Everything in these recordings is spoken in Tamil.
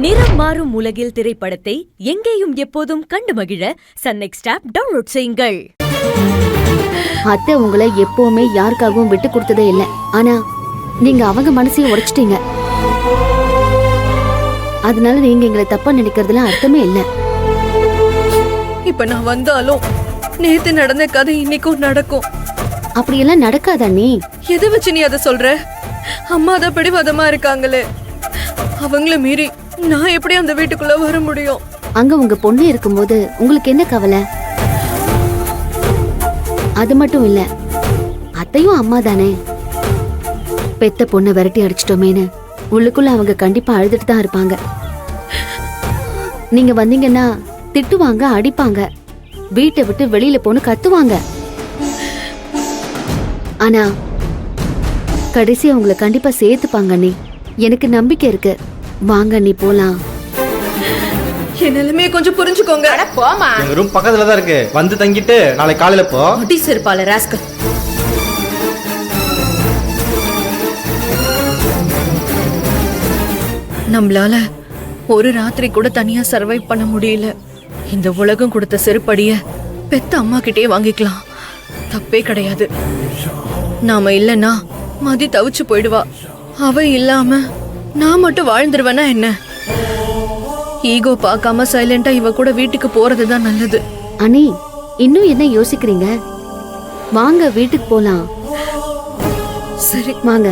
நிறம் மாறும் உலகில் திரைப்படத்தை எங்கேயும் எப்போதும் கண்டு மகிழ சன் நெக்ஸ்ட் ஆப் டவுன்லோட் செய்யுங்கள். அத்தை உங்களை எப்பவுமே யாருக்காகவும் விட்டு கொடுத்ததே இல்ல. ஆனா நீங்க அவங்க மனசையும் உடைச்சிட்டீங்க. அதனால நீங்க எங்களை தப்பா நினைக்கிறதுல அர்த்தமே இல்ல. இப்ப நான் வந்தாலும் நேத்து நடந்த கதை இன்னைக்கும் நடக்கும். அப்படியெல்லாம் நடக்காதா? நீ எதை வச்சு நீ அதை சொல்ற? அம்மா தான் பிடிவாதமா இருக்காங்களே, அவங்கள மீறி நான் எப்படி அந்த வீட்டுக்குள்ள வர முடியும்? அங்க உங்க பொண்ணு இருக்கும்போது உங்களுக்கு என்ன கவலை? அது மட்டும் இல்ல, அத்தையும் அம்மா தானே. பெத்த பொண்ணை விரட்டி அடிச்சிட்டோமேனு உள்ளுக்குள்ள அவங்க கண்டிப்பா அழுதுட்டு தான் இருப்பாங்க. நீங்க வந்தீங்கன்னா திட்டுவாங்க, அடிப்பாங்க, வீட்டை விட்டு வெளியில போன்னு கத்துவாங்க. ஆனா கடைசி அவங்கள கண்டிப்பா சேர்த்துப்பாங்க. நீ எனக்கு நம்பிக்கை இருக்கு. வாங்க நீ போலாம். என் நிலைமையை கொஞ்சம் புரிஞ்சுக்கோங்க. போமா, எங்க ரூம் பக்கத்துல தான் இருக்கு. வந்து தங்கிட்டு நாளை காலையில போ. முடி செருப்பால ராஸ்கல். நம்மளால ஒரு ராத்திரி கூட தனியா சர்வைவ் பண்ண முடியல. இந்த உலகம் கொடுத்த செருப்படிய பெத்த அம்மா கிட்டே வாங்கிக்கலாம், தப்பே கிடையாது. நாம இல்லன்னா மதி தவிச்சு போயிடுவா. அவ இல்லாம நான் மட்டும் வாழ்ந்துருவேனா என்ன? ஈகோ பார்க்காம சைலண்டா இவ கூட வீட்டுக்கு போறதுதான் நல்லது. அனி, இன்னும் என்ன யோசிக்கிறீங்க? வாங்க வீட்டுக்கு போலாம். சரி வாங்க.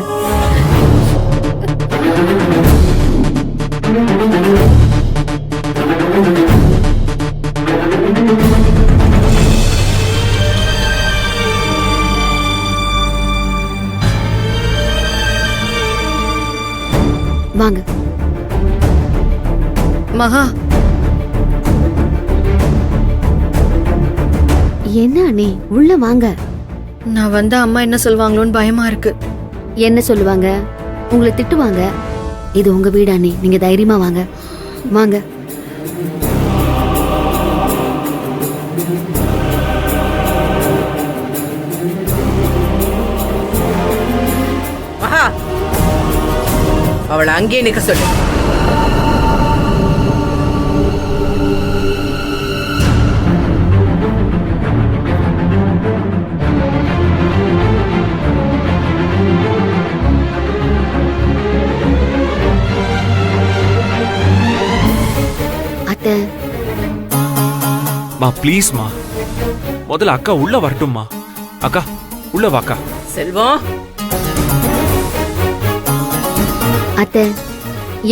வாங்க. மகா, என்ன அண்ணி, உள்ள வாங்க. நான் வந்தா அம்மா என்ன சொல்வாங்களோன்னு பயமா இருக்கு. என்ன சொல்லுவாங்க? உங்களை திட்டுவாங்க. இது உங்க வீடு அண்ணி, நீங்க தைரியமா வாங்க. வாங்க. மகா, அவளை அங்கே நிக்க சொல்லு. அத்தை, மா ப்ளீஸ் மா, முதல்ல அக்கா உள்ள வரட்டும்மா. அக்கா உள்ள வாக்கா. செல்வம், அத்தை,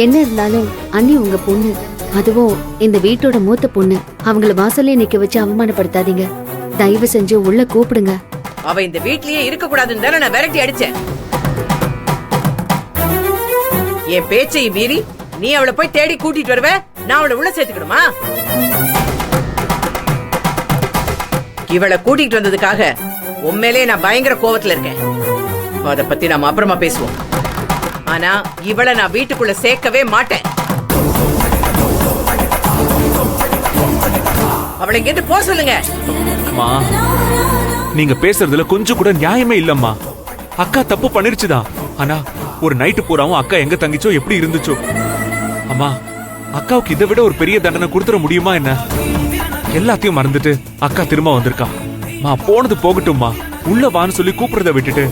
என்ன இருந்தாலும் அண்ணி உங்க பொண்ணு, அதுவும் இந்த வீட்டோட மூத்த பொண்ணு. அவங்கள வாசல்லே நிக்க வச்சு அவமானப்படுத்தாதீங்க. தயவு செஞ்சு உள்ள கூப்பிடுங்க. அவ இந்த வீட்லயே இருக்க கூடாதுன்னு தானே நான் விரட்டி அடிச்சேன். என் பேச்சை மீறி நீ அவளை போய் தேடி கூட்டிட்டு வருவ, நான் அவளை உள்ள சேர்த்துக்கணுமா? இவளை கூட்டிட்டு வந்ததுக்காக உண்மையிலே நான் பயங்கர கோவத்துல இருக்கேன். அத பத்தி நாம அப்புறமா பேசுவோம். ஆனா இவளை நான் வீட்டுக்குள்ள சேர்க்கவே மாட்டேன். அவளை இங்கிட்டு போ சொல்லுங்க. மா, நீங்க பேசுறதுல கொஞ்சம் கூட நியாயமே இல்லம்மா. அக்கா தப்பு பண்ணிருச்சுதான். ஆனா ஒரு நைட்டு பூராவும் அக்கா எங்க தங்கிச்சோ, எப்படி இருந்துச்சோ. அம்மா, அக்காவுக்கு இதை விட ஒரு பெரிய தண்டனை கொடுத்துட முடியுமா என்ன? எல்லாத்தையும் மறந்துட்டு அக்கா திரும்ப வந்திருக்கா. மா, போனது போகட்டும்மா. உள்ள வான்னு சொல்லி கூப்பிடுறத விட்டுட்டு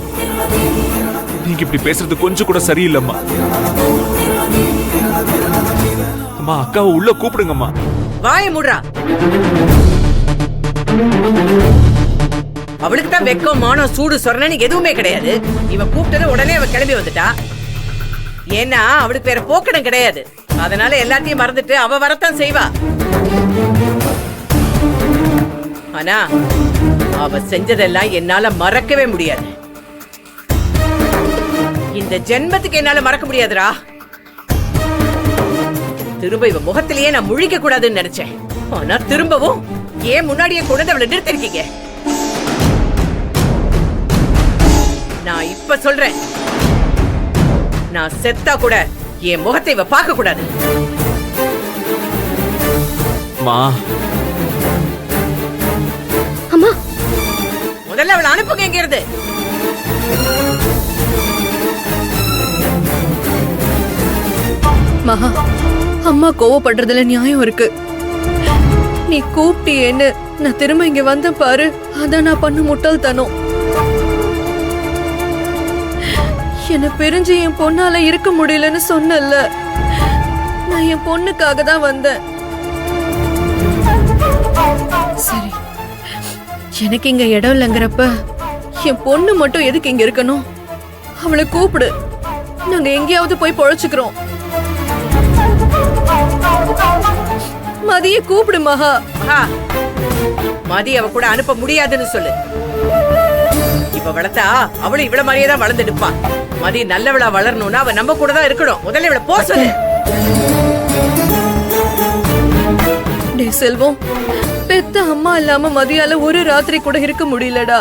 நீங்க இப்படி பேசுறது கொஞ்சம் கூட சரியில்லைம்மா. அம்மா, அக்காவை உள்ள கூப்பிடுங்கம்மா. வாய மூடுறா. அவளுக்கு தான் வெக்கம், மானம், சூடு, சொரணை எதுவுமே கிடையாது. இவ கூப்பிட்டது உடனே அவ கிளம்பி வந்துட்டா. ஏன்னா அவளுக்கு வேற போக்கடம் கிடையாது. அதனால எல்லாத்தையும் மறந்துட்டு அவ வரத்தான் செய்வா. ஆனா அவ செஞ்சதெல்லாம் என்னால மறக்கவே முடியாது. இந்த ஜென்மத்துக்கு என்னால மறக்க முடியாதுடா. திரும்ப இவ முகத்திலேயே நான் முழிக்க கூடாதுன்னு நினைச்சேன். ஆனா திரும்பவும் ஏன் முன்னாடியே கொண்டு அவளை நிறுத்திருக்கீங்க? நான் இப்ப சொல்றேன், நான் செத்தா கூட என் முகத்தை இவ பார்க்க கூடாது. மா, அம்மா, முதல்ல அவளை அனுப்புங்க இங்க இருந்து. மகா, அம்மா கோவப்படுறதுல நியாயம் இருக்கு. நீ கூப்பிட்டியேன்னு நான் திரும்ப இங்க வந்தேன் பாரு, அதான் நான் பண்ண முட்டாள்தனம். என்ன பிரிஞ்சு என் பொண்ணால இருக்க முடியலன்னு சொன்னல, நான் என் பொண்ணுக்காக தான் வந்தேன். சரி, எனக்கு இங்க இடம் இல்லைங்கிறப்ப என் பொண்ணு மட்டும் எதுக்கு இங்க இருக்கணும்? அவளை கூப்பிடு, நாங்க எங்கேயாவது போய் பொழைச்சுக்கிறோம். மதிய கூப்பிடு மகா. மகா, மதி அவ கூட அனுப்ப முடியாதுன்னு சொல்லு. இப்ப வளர்த்தா அவளும் இவ்வளவு மாதிரியே தான் வளர்ந்துடுப்பா. மதி நல்லவளா வளரணும்னா அவ நம்ம கூட தான் இருக்கணும். முதல்ல இவளை போ சொல்லு. டே செல்வம், பெத்த அம்மா இல்லாம மதியால ஒரு ராத்திரி கூட இருக்க முடியலடா.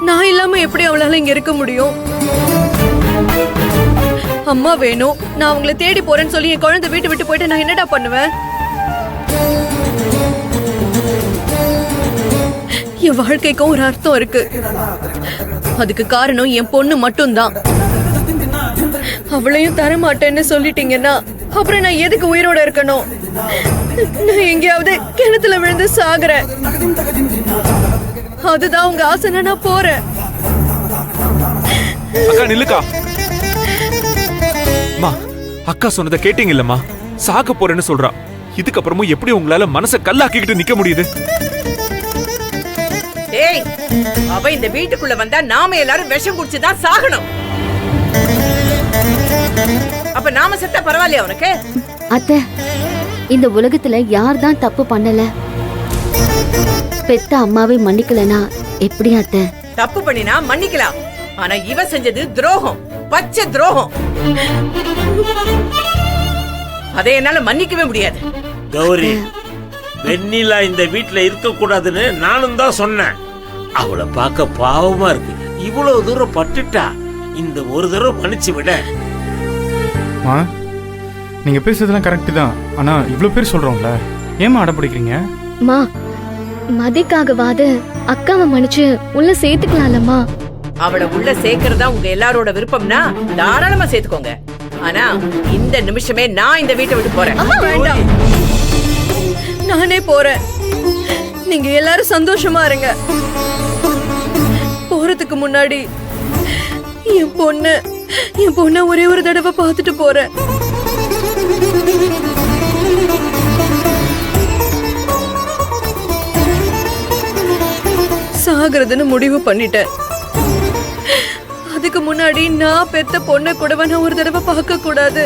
நான் இல்லாம எப்படி அவளால இங்க இருக்க முடியும்? அம்மா வேணும், நான் அவங்கள தேடி போறேன்னு சொல்லி என் குழந்தை வீட்டு விட்டு போயிட்டு நான் என்னடா பண்ணுவேன்? என் வாழ்க்கைக்கும் ஒரு அர்த்தம் இருக்கு. அதுக்கு காரணம் என் பொண்ணு மட்டும்தான். அவளையும் தரமாட்டேன்னு சொல்லிட்டீங்கன்னா அப்புறம் நான் எதுக்கு உயிரோட இருக்கணும்? நான் எங்கேயாவது கிணத்துல விழுந்து சாகுறேன். அதுதான் உங்க ஆசைன்னா நான் போறேன். அக்கா நில்லுக்கா. அம்மா, அக்கா சொன்னதை கேட்டீங்கல்லம்மா, சாக போறேன்னு சொல்றா. இதுக்கப்புறமும் எப்படி உங்களால மனசை கல்லாக்கிக்கிட்டு நிக்க முடியுது? ஏய், அவ இந்த வீட்டுக்குள்ள வந்தா நாம எல்லாரும் விஷம் குடிச்சுதான் சாகணும். அப்ப நாம செத்தா பரவாயில்லையா உனக்கு? அத்தை, இந்த உலகத்துல யார் தான் தப்பு பண்ணல? பெத்த அம்மாவை மன்னிக்கலனா எப்படி அத்தை? தப்பு பண்ணினா மன்னிக்கலாம், ஆனா இவ செஞ்சது துரோகம், பச்சை துரோகம். அதை என்னால மன்னிக்கவே முடியாது. கௌரி, வெண்ணிலா இந்த வீட்டுல இருக்க கூடாதுன்னு நானும் தான் சொன்னேன். அவளை பார்க்க பாவமா இருக்கு. இவ்வளவு தூரம் பட்டுட்டா, இந்த ஒரு தடவை மன்னிச்சு விட. நீங்க பேசுறதுலாம் கரெக்ட் தான், ஆனா இவ்வளவு பேர் சொல்றோம்ல, ஏமா அடம்பிடிக்கிறீங்க? மா, மதிக்காகவாது அக்காவை மன்னிச்சு உள்ள சேர்த்துக்கலாம்லம்மா. அவளை உள்ள சேர்க்கறதா உங்க எல்லாரோட விருப்பம்னா தாராளமா சேர்த்துக்கோங்க. ஆனா இந்த நிமிஷமே நான் இந்த வீட்டை விட்டு போறேன். வேண்டாம், நானே போறேன். நீங்க எல்லாரும் சந்தோஷமா இருங்க. போறதுக்கு முன்னாடி என் பொண்ண ஒரே ஒரு தடவை பார்த்துட்டு போறேன். சாகிறதுன்னு முடிவு பண்ணிட்டேன். அதுக்கு முன்னாடி நான் பெத்த பொண்ணை கூடவா நான் ஒரு தடவை பார்க்க கூடாது?